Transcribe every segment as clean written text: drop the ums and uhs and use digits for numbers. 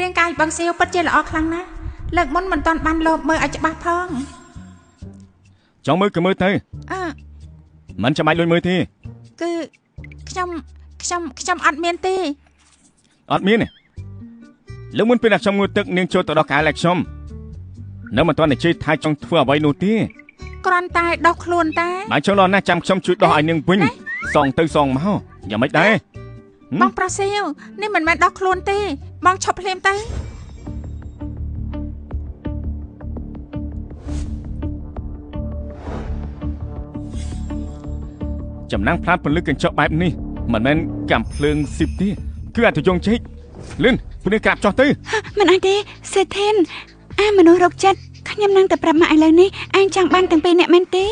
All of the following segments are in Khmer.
រៀងកាយបងសៀវពិតជាល្អខ្លាំងណាស់លើកមុនមិនតាន់បានលោបមើលឲ្យច្បាស់ផងចង់មើលក៏មើលទៅមិនចាំបាច់លុយមើលទេគឺខ្ញុំអត់មានទេអត់មានទេលើកមុនពេលដែលខ្ញុំងូតទឹកនាងចូលទៅដោះកែលែខ្ញុំនៅមិនតាន់និយាយថាចង់ធ្វើអ្វីនោះទេគ្រាន់តែដោះខ្លួនតែបើចង់ដល់ណាចាំខ្ញុំជួយដោះឲ្យនាងវិញសងទៅសងមកយ៉ាងម៉េចដែរបងប្រសៀវនេះមិនមែនដោះខ្លួនទេបងឈប់ភ្លាមទៅចំណាំងផ្លាតពលឹកកញ្ចក់បែបនេះមិនមែនកាំភ្លើងស៊ីបទេគឺអត់ទៅយងជិកលឿនព្រោះក្រាបចោះទៅមិនអាចទេសេធិនមនុស្សរកចិត្តខ្ញុំនឹងតែប្រាប់មកឥឡូវនេះអញចង់បានទាំងពីរអ្នកមែនទេ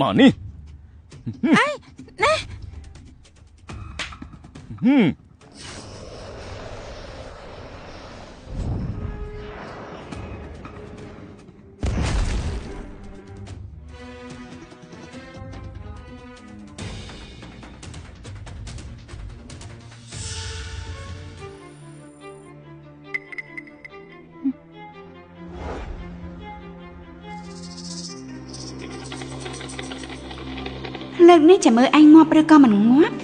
មកនេះអីណាលើកនេះចាំមើលអញងាប់ឬក៏មិនងាប់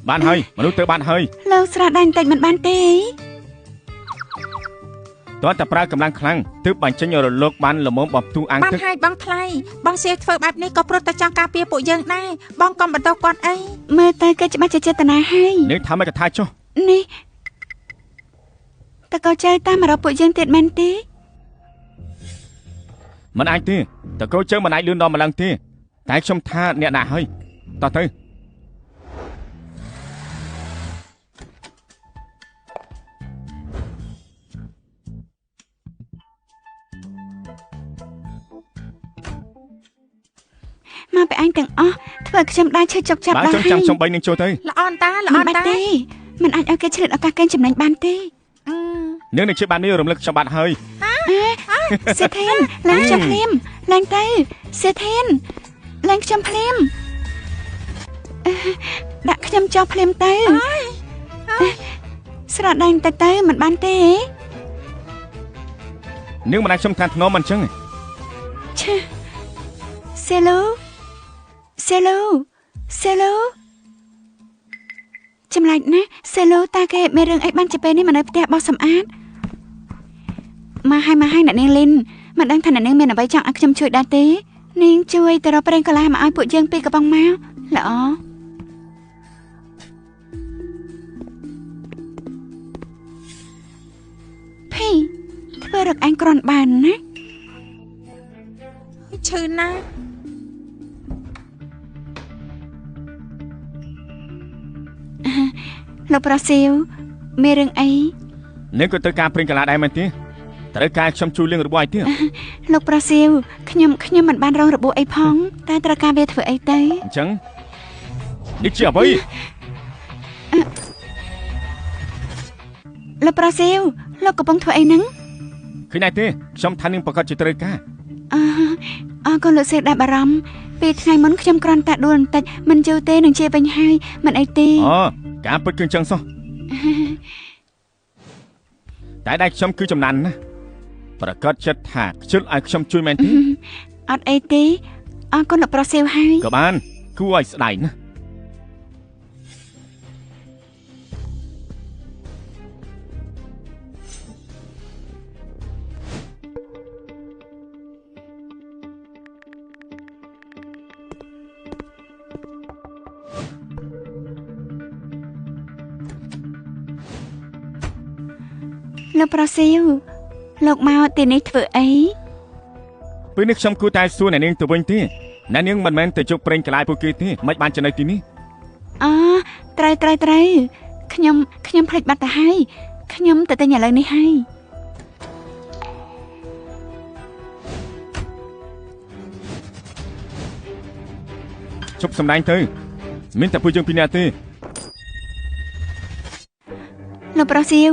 បានហើយមនុស្សទៅបានហើយលើស្រះដាញ់តិចមិនបានទេតើតែប្រើកម្លាំងខ្លាំងទើបបញ្ចេញរលកបានល្មមបបទូអាំងទឹកបានហើយបងថ្លៃបងសៀវធ្វើបែបនេះក៏ព្រោះតែចង់ការពារពួកយើងដែរបងកុំបន្ទោសគាត់អីមើលទៅគេច្បាស់ជាចេតនាហើយនេះថាមិនកថាចុះនេះតើក៏ចៅតាមមករកពួកយើងទៀតមែនទេមិនអាចទេតើកោជើមិនអាចលឿនដល់ម្លឹងទេតែខ្ញុំថាអ្នកណាហើយតោះទៅមកពីអញទាំងអស់ធ្វើឲ្យខ្ញុំដែរឈឺចុកចាប់បានហើយចាំខ្ញុំបីនឹងចូលទៅល្អអនតាល្អអនតាមិនអាចឲ្យគេឆ្លៀតឱកាសកេងចំណេញបានទេនាងនឹងជាបាននេះរំលឹកខ្ញុំបាត់ហើយសេធិនឡើងខ្ញុំភ្លាមឡើងទៅសេធិនឡើងខ្ញុំភ្លាមដាក់ខ្ញុំចោលភ្លាមទៅស្រដដាញ់ទៅមិនបានទេនាងមិនអាចខ្ញុំថាធ្នមមិនអញ្ចឹងឆេសេឡូចម្លែកណាស់សេឡូតាគេមានរឿងអីបានជាពេលនេះមកនៅផ្ទះបោះសម្អាតមកហើយអ្នកនាងលីនមិនដឹងថាអ្នកនាងមានអ្វីចង់ឲ្យខ្ញុំជួយដែរទេនាងជួយទៅរកប្រេងកន្លះមកឲ្យពួកយើងពីកំប៉ុងមកល្អភីធ្វើរកអញក្រន់បានណាឈឺណាស់លោកប្រសៀវមានរឿងអីនាងក៏ត្រូវការប្រេងកន្លះដែរមែនទេត្រូវការខ្ញុំជួយលៀងរបួសឲ្យទៀតលោកប្រសៀវខ្ញុំមិនបានរងរបួសអីផងតែត្រូវការវាធ្វើអីទៅអញ្ចឹងនេះជាអ្វីលោកប្រសៀវលោកកំពុងធ្វើអីហ្នឹងឃើញដែរទេខ្ញុំថានាងប្រកាសជាត្រូវការអរគុណលោកសេះដែលបារម្ភពេលថ្ងៃមុនខ្ញុំគ្រាន់តែដួលបន្តិចមិនយូរទេនឹងជាវិញហើយមិនអីទេការពិតគឺអញ្ចឹងសោះតែដៃខ្ញុំគឺចំណានណាប្រកាសចិត្តថាខ្ជិលឲ្យខ្ញុំជួយមែនទេអត់អីទេអរគុណលោកប្រសៀវហើយក៏បានគួរឲ្យស្ដាយណា លោកប្រុសសៀវលោកមកទីនេះធ្វើអីពេលនេះខ្ញុំគួរតែសួរអ្នកនាងទៅវិញទេអ្នកនាងមិនមែនទៅជុកប្រេងកន្លែងពួកគេទេមិនបានចំណេញទីនេះអូត្រូវខ្ញុំភ្លេចបាត់ទៅហើយខ្ញុំទៅទិញឥឡូវនេះហើយជប់សម្ដែងទៅមានតែពួកយើងពីរនាក់ទេលោកប្រុសសៀវ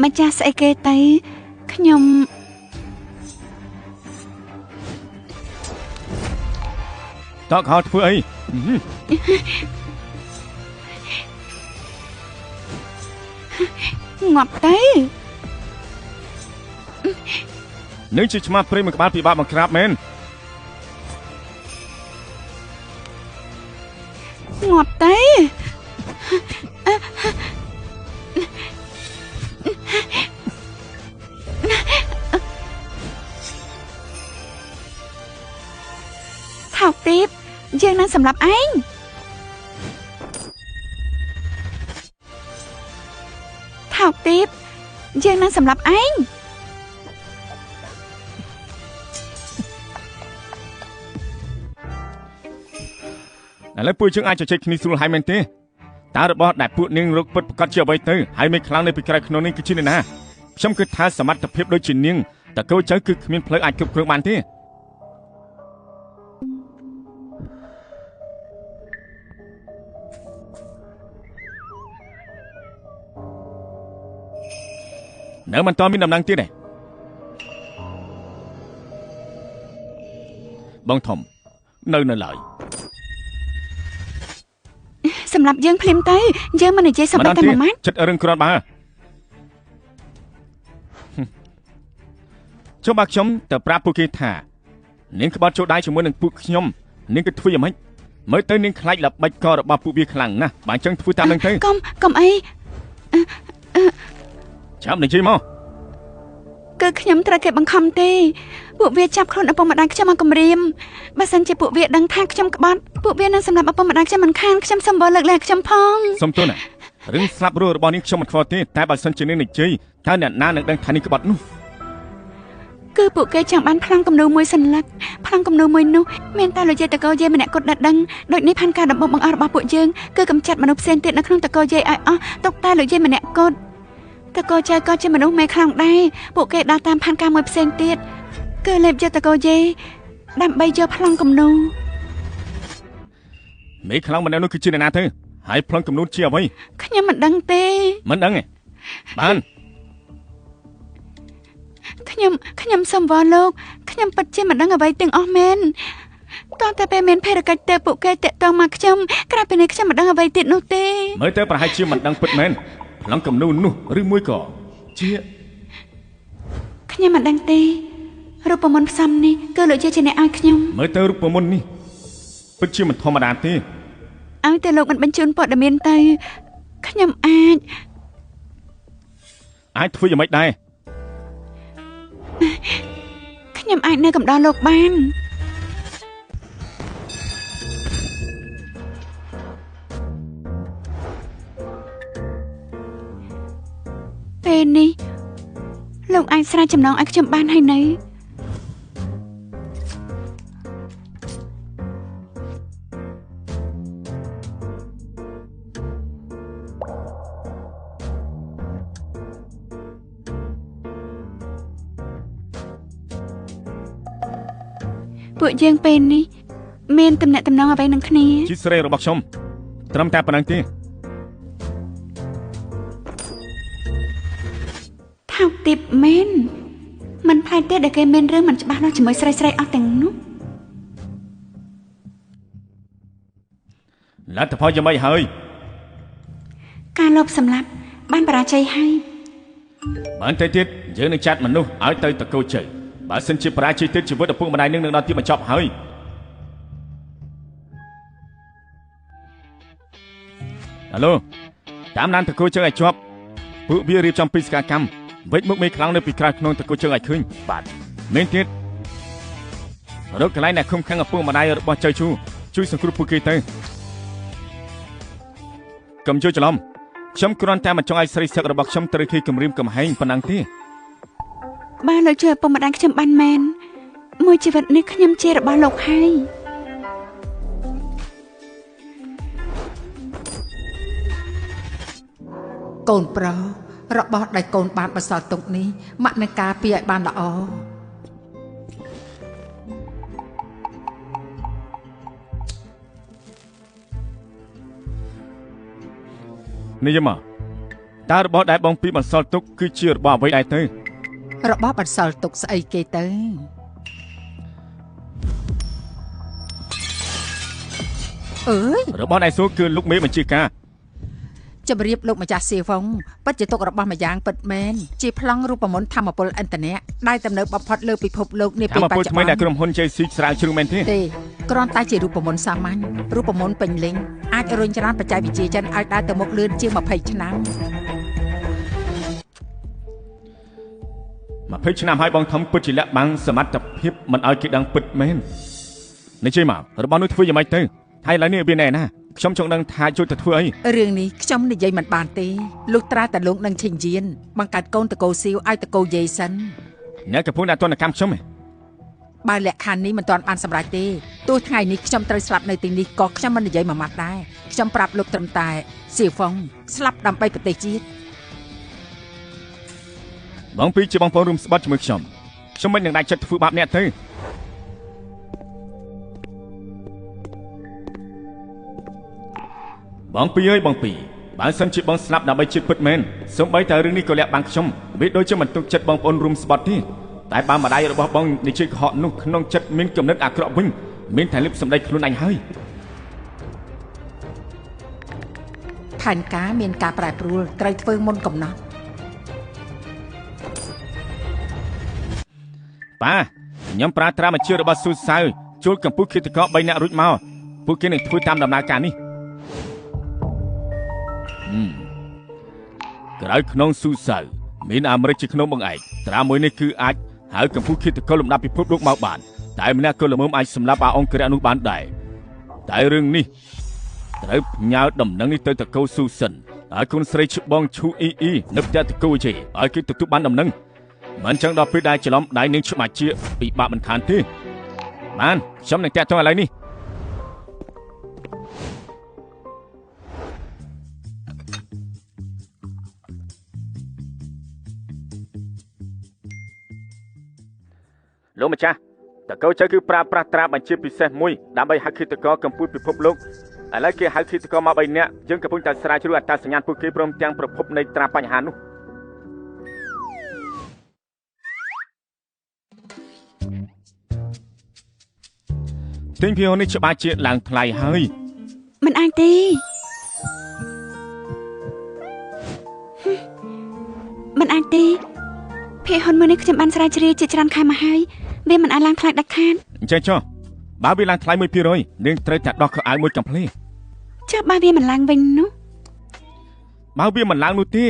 ម្ចាស់ស្អីគេទៅខ្ញុំតើខោធ្វើអីងាប់ទៅនឹងជាឆ្មាព្រៃមួយក្បាលពិបាកមកក្រាបមែនងាប់ទៅថោកទីបយើងនឹងសម្រាប់ឯងថោកទីបយើងនឹងសម្រាប់ឯងឥឡូវពួកយើងអាចជជែកគ្នាស្រួលហើយមែនទេតើរបស់ដែលពួកនាងរកពិតប្រកបជាអ្វីទៅហើយមេខ្លាំងនៅពីក្រៅក្នុងនេះគឺជានរណាខ្ញុំគិតថាសមត្ថភាពដូចជានាងតើកូនចៅគឺគ្មានផ្លូវអាចគ្រប់គ្រងបានទេនៅមិនតមានដំណឹងទៀតទេបងធំនៅឡើយសម្រាប់យើងភ្លាមទៅយើងមិននិយាយសម្រាប់តែមួយម៉ាត់ចិត្តរឹងគ្រាន់បើចុះបើខ្ញុំទៅប្រាប់ពួកគេថានាងក្បត់ចូលដៃជាមួយនឹងពួកខ្ញុំនាងគិតធ្វើយ៉ាងម៉េចមើលទៅនាងខ្លាចល្បិចករបស់ពួកវាខ្លាំងណាស់បើអញ្ចឹងធ្វើតាមនឹងទៅកុំអីចាំនិយាយមកគឺខ្ញុំត្រូវគេបង្ខំទេពួកវាចាប់ខ្លួនឪពុកម្ដាយខ្ញុំមកគំរាមបើសិនជាពួកវាដឹងថាខ្ញុំក្បត់ពួកវានឹងសម្លាប់ឪពុកម្ដាយខ្ញុំមិនខានខ្ញុំសូមបលើកលែងខ្ញុំផងសុំទោសណារឿងស្លាប់រស់របស់នាងខ្ញុំមិនខ្វល់ទេតែបើសិនជានាងនិយាយតើអ្នកណានឹងដឹងថានាងក្បត់នោះគឺពួកគេចង់បានប្លង់គំនូរមួយសន្លឹកប្លង់គំនូរមួយនោះមានតែលោកយាយតកោយាយម្នាក់គត់ដឹងដូចនេះផានការដំបងបង្អស់របស់ពួកយើងគឺកំចាត់មនុស្សផ្សេងទៀតនៅក្នុងតកោយាយឲ្យអស់ទុកតែលោកយាយម្នាក់គត់តកោចៅក៏ជាមនុស្សមេខ្លាំងដែរពួកគេដើរតាមផានការមួយផ្សេងទៀតគឺលេបយកតកោយាយដើម្បីយកប្លង់គំនូរមេខ្លាំងម្នាក់នោះគឺជាអ្នកណាទៅហើយប្លង់គំនូរជាអ្វីខ្ញុំមិនដឹងទេមិនដឹងទេបានខ្ញុំសូមវល់លោកខ្ញុំពិតជាមិនដឹងអ្វីទាំងអស់មែនតោះតែពេលមានភារកិច្ចទៅពួកគេតាក់ទងមកខ្ញុំក្រៅពីនេះខ្ញុំមិនដឹងអ្វីទៀតនោះទេមើលទៅប្រហែលជាមិនដឹងពិតមែនប្លង់គំនូរនោះឬមួយក៏ជាខ្ញុំមិនដឹងទេរូបមន្តផ្សំនេះគឺលោកជាអ្នកឲ្យខ្ញុំមើលទៅរូបមន្តនេះពិតជាមិនធម្មតាទេឲ្យតែលោកមិនបញ្ជូនព័ត៌មានទៅខ្ញុំអាចធ្វើយ៉ាងម៉េចដែរខ្ញុំអាចនៅកំដរលោកបានពេលនេះលោកអាចស្រាវចំណងឲ្យខ្ញុំបានហើយនៅពួកយើងពេលនេះមានទំនាក់ទំនងអ្វីនឹងគ្នាជាស្រីរបស់ខ្ញុំត្រឹមតែប៉ុណ្្នឹងទេថោកទីបមែនមិនផ្លែកទេដែលគេមានរឿងមិនច្បាស់លាស់ជាមួយស្រីអស់ទាំងនោះលទ្ធផលយ៉ាងម៉េចហើយការលបសម្លាប់បានបរាជ័យហើយបានទៅទៀតយើងនឹងចាត់មនុស្សឲ្យទៅតកូជ័យបើសិនជាបរាជ័យទៀតជីវិតឪពុកម្ដាយនឹងដល់ទីបញ្ចប់ហើយអាឡូតាមដានតកូជើងឲ្យជាប់ពួកវារៀបចំពីសកម្មវិចមុខមេខ្លាំងនៅពីក្រៅក្នុងតកូជើងឲ្យឃើញបាទមែនទៀតរកកន្លែងអ្នកឃុំឃាំងឪពុកម្ដាយរបស់ចៅជួយសង្គ្រោះពួកគេទៅកុំយល់ច្រឡំ ខ្ញុំគ្រាន់តែមិនចង់ឲ្យស្រីសឹករបស់ខ្ញុំត្រូវគេគំរាមកំហែងប៉ុណ្ណឹងទេបើលោកជួយឪពុកម្ដាយខ្ញុំបានមែនមួយជីវិតនេះខ្ញុំជារបស់លោកហើយកូនប្រុសរបស់ដែលកូនបានបន្សល់ទុកនេះម៉ាក់នឹងការពារឲ្យបានល្អនេះយមកតើរបស់ដែលបងពីបន្សល់ទុកគឺជារបស់អ្វីដែរទៅរបស់បន្សល់ទុកស្អីគេទៅអើយរបស់ដែលសួរគឺលោកមេបញ្ជាការជម្រាបលោកម្ចាស់សៀវងពិតជាទុករបស់ម្យ៉ាងពិតមែនជាប្លង់រូបមន្តធម្មពលឥន្ធនៈដែលទំនើបបំផុតលើពិភពលោកនេះពេលបច្ចុប្បន្នថ្មីដែលក្រុមហ៊ុន JC ស្រាវជ្រាវមែនទេគ្រាន់តែជារូបមន្តសាមញ្ញរូបមន្តពេញលេញអាចរុញច្រានបច្ចេកវិទ្យាចិនឲ្យដើរទៅមុខលឿនជាង20ឆ្នាំ20ឆ្នាំហើយបងធំពិតជាលាក់បាំងសមត្ថភាពមិនឲ្យគេដឹងពិតមែននេះជិះមករបស់នោះធ្វើយ៉ាងម៉េចទៅហើយឡើយនេះវាណែណាខ្ញុំចង់ដឹងថាជួយទៅធ្វើអីរឿងនេះខ្ញុំនិយាយមិនបានទេលុះត្រាតែលោកនឹងឈិញយានបង្កើតកូនតកោសៀវឲ្យតកោយាយសិនអ្នកកំពុងដាក់ទណ្ឌកម្មខ្ញុំបើលក្ខខណ្ឌនេះមិនទាន់បានសម្រេចទេទោះថ្ងៃនេះខ្ញុំត្រូវស្លាប់នៅទីនេះក៏ខ្ញុំមិននិយាយមួយម៉ាត់ដែរខ្ញុំប្រាប់លោកត្រឹមតែសៀវហ្វុងស្លាប់ដើម្បីប្រទេសជាតិបងពីជាបងប្អូនរួមស្បត់ជាមួយខ្ញុំមិននឹងដាច់ចិត្តធ្វើបាបអ្នកទេបងពីអើយបងពីបើសិនជាបងស្លាប់ដើម្បីជាតិពិតមែនសូម្បីតែរឿងនេះក៏លាក់បាំងខ្ញុំវាដូចជាមិនទុកចិត្តបងប្អូនរួមស្បត់ទេតែបើម្ដាយរបស់បងនិយាយកុហកនោះក្នុងចិត្តមានគំនិតអាក្រក់វិញមានតែលិបសម្ដីខ្លួនឯងហើយផែនការមានការប្រែប្រួលត្រូវធ្វើមុនកំណត់ប៉ាខ្ញុំប្រាថ្នាបញ្ជារបស់ស៊ូសៅជួលកម្ពុជាឃាតករ3នាក់រួចមកពួកគេនឹងធ្វើតាមដំណើរការនេះក្រៅក្នុងស៊ូសៅមានអាមេរិកជាក្នុងបង្អែកត្រាមួយនេះគឺអាចហៅកម្ពុជាឃាតករលំដាប់ពិភពលោកមកបានតែម្នាក់ក៏ល្មមអាចសម្លាប់អាអង្គរៈនោះបានដែរតែរឿងនេះត្រូវផ្ញើដំណឹងនេះទៅតកូស៊ូសិនហើយគុនស្រីឈ្បងឈូអ៊ីអ៊ីនៅផ្ទះតកូជេឲ្យគេទទួលបានដំណឹងមិនចឹងដល់ពេលដែលច្រឡំដៃនឹងឆ្មាជាពិបាកមិនខានទេបានខ្ញុំនឹងតាក់ទងឥឡូវនេះលោកម្ចាស់តកូចៅគឺប្រើប្រាស់ត្រាបញ្ជាពិសេសមួយដើម្បីហៅឃាតករកម្ពុជាពិភពលោកឥឡូវគេហៅឃាតករមក3នាក់យើងកំពុងតែស្រាវជ្រាវអត្តសញ្ញាណពួកគេព្រមទាំងប្រភពនៃត្រាបញ្ហានោះទិញភាគនេះច្បាស់ជាឡើងថ្លៃហើយមិនអាចទេមិនអាចទេភាគហ៊ុនមួយនេះខ្ញុំបានស្រាវជ្រាវជាច្រើនខែមកហើយវាមិនអាចឡើងថ្លៃដាច់ខាតអញ្ចឹងចុះបើវាឡើងថ្លៃ 1% នាងត្រូវតែដោះខោអាវមួយកំភ្លេចុះបើវាមិនឡើងវិញនោះបើវាមិនឡើងនោះទេ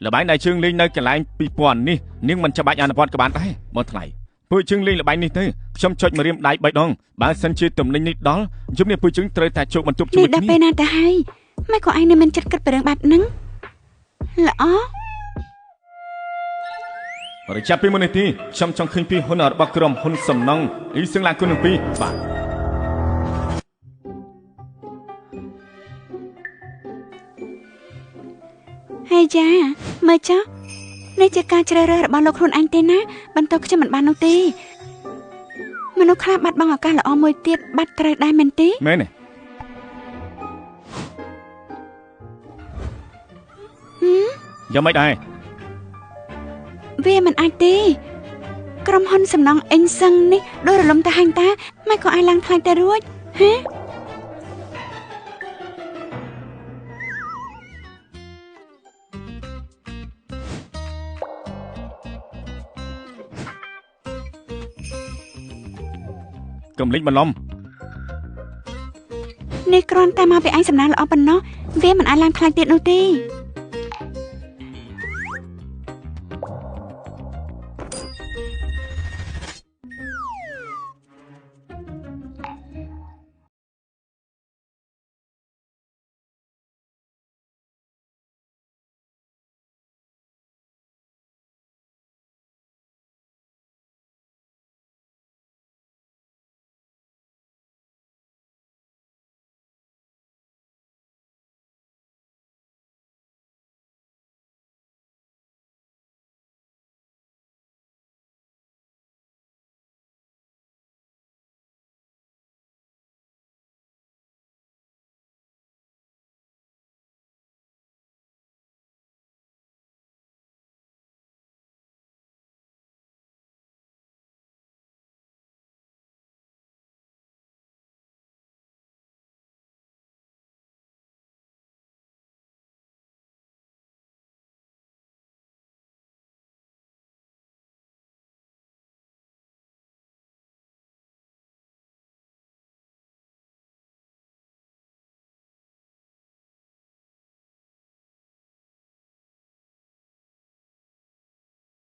ល្បែងដែលជើងលេងនៅកន្លែង2000នេះនាងមិនច្បាច់អនុវត្តក៏បានដែរបងថ្លៃពួកជើងលេងល្បែងនេះទៅខ្ញុំចុចមករៀមដៃ3ដងបើសិនជាទំនិញនេះដល់យប់នេះពួកជើងត្រូវតែជួបបន្ទប់ជាមួយគ្នានេះដល់ពេលណាទៅហើយមិនក៏ឯងនៅមានចិត្តគិតពីរឿងបែបហ្នឹងល្អរយៈពេល1នាទីខ្ញុំចង់ឃើញពីហ៊ុនរបស់ក្រុមហ៊ុនសំណង់អ៊ីសឹងឡាគុណនឹង2បាទហើយចាមើលចុះនេះជាការជ្រើសរើសរបស់លោកខ្លួនឯងទេណាបន្តខ្ញុំមិនបាននោះទេមនុស្សខ្លះបាត់បង់ឱកាសល្អមួយទៀតបាត់ត្រូវដែរមែនទេមែនទេយ៉ាងម៉េចដែរវាមិនអាចទេក្រុមហ៊ុនសំណង់អេងសឹងនេះដូចរលំទៅហាញតាមិនក៏អាចឡើងថ្លៃទៅរួចហ៎កំលេចបន្លំនេះគ្រាន់តែមកពីឯងសំណាងល្អប៉ុណ្ណោះវាមិនអាចឡើងថ្លៃទៀតនោះទេ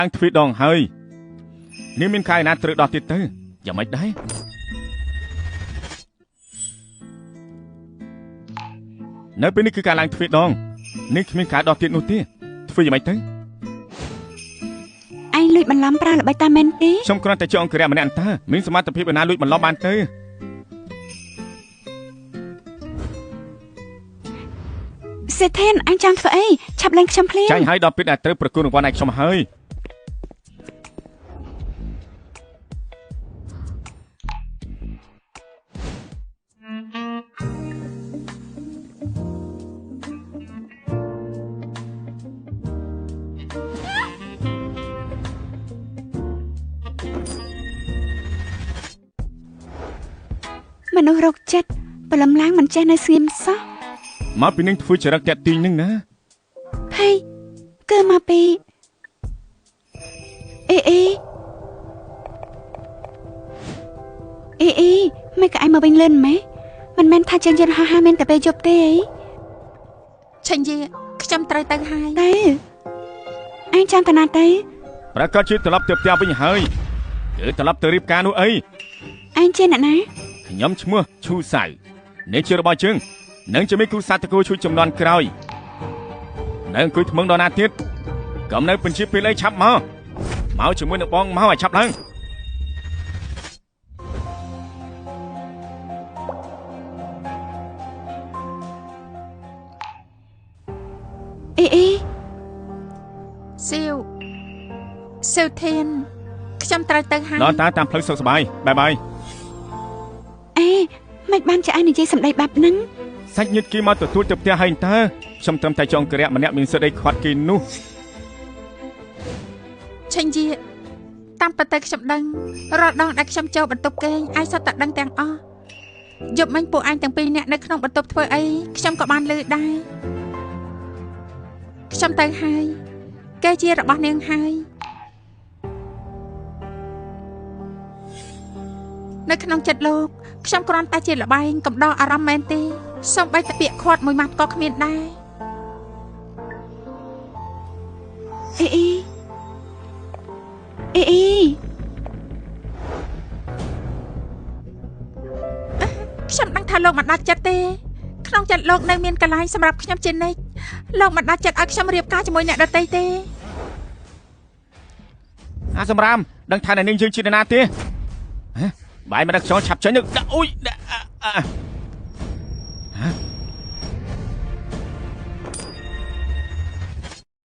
ឡើងទ្វីដងហើយនេះមានកាយណាត្រូវដោះទៀតទៅយ៉ាងម៉េចដែរនៅពេលនេះគឺការឡើងទ្វីដងនេះគ្មានការដោះទៀតនោះទេធ្វើយ៉ាងម៉េចទៅឯងលួចបន្លំប្រើល្បិចតាមមែនទេខ្ញុំគ្រាន់តែជាអង្គរៈម្នាក់អន្តើមានសមត្ថភាពឯណាលួចបន្លំបានទៅសេធិនអញចង់ធ្វើអីឆាប់លេងខ្ញុំភ្លាមចាញ់ឲ្យដល់ពេលដែលត្រូវប្រគល់រង្វាន់ឲ្យខ្ញុំហើយមនុស្សរកចិត្តព្រលឹមឡើងមិនចេះនៅស្ងៀមសោះមកពីនឹងធ្វើចរិតតាក់ទីងនឹងណាភ័យគឺមកពីអេមិនក៏ឯងមកវិញលឿនម៉េចមិនមែនថាចឹងយន្តហោះហើរមានតែពេលយប់ទេអីឆេញយាខ្ញុំត្រូវទៅហើយទៅអញចាំតាណាទៅប្រកាសជាត្រឡប់ទៅផ្ទះវិញហើយគឺត្រឡប់ទៅរៀបការនោះអីអញជាអ្នកណាខ្ញុំឈ្មោះឈូសៅនេះជារបស់ជើងនឹងជាមេគូសាតកោជួយចំនួនក្រោយនៅអង្គុយថ្មឹងដល់ណាទៀតកុំនៅបញ្ជាពេលអីឆាប់មកជាមួយនឹងបងមកឲ្យឆាប់ឡើងអេសាវធានខ្ញុំត្រូវទៅហើយដល់តាមផ្លូវសុខសប្បាយបាយបាយមិនបានចាឯងនិយាយសម្ដីបែបហ្នឹងសាច់ញាតិគេមកទទួលទៅផ្ទះហើយតើខ្ញុំត្រឹមតែចង់ក្រៈម្នាក់មានសិទ្ធិអីខាត់គេនោះឆេញយាតាមពិតទៅខ្ញុំដឹងរាល់ដងដែលខ្ញុំចូលបន្ទប់គេងឯងសុទ្ធតែដឹងទាំងអស់យប់មិញពួកឯងទាំងពីរនាក់នៅក្នុងបន្ទប់ធ្វើអីខ្ញុំក៏បានឮដែរខ្ញុំទៅហើយគេជារបស់នាងហើយនៅក្នុងចិត្តលោកខ្ញុំគ្រាន់តែជាលបែងកំដរអារម្មណ៍មែនទេសូម្បីតែពាក្យខាត់មួយម៉ាត់ក៏គ្មានដែរអេខ្ញុំដឹងថាលោកមិនដាច់ចិត្តទេក្នុងចិត្តលោកនៅមានកន្លែងសម្រាប់ខ្ញុំជានិច្ចលោកមិនដាច់ចិត្តឲ្យខ្ញុំរៀបការជាមួយអ្នកដទៃទេអាសម្រាមដឹងថានាងយើងជានរណាទេបាយមិនដឹកខ្យល់ឆាប់ចេញទៅអូយ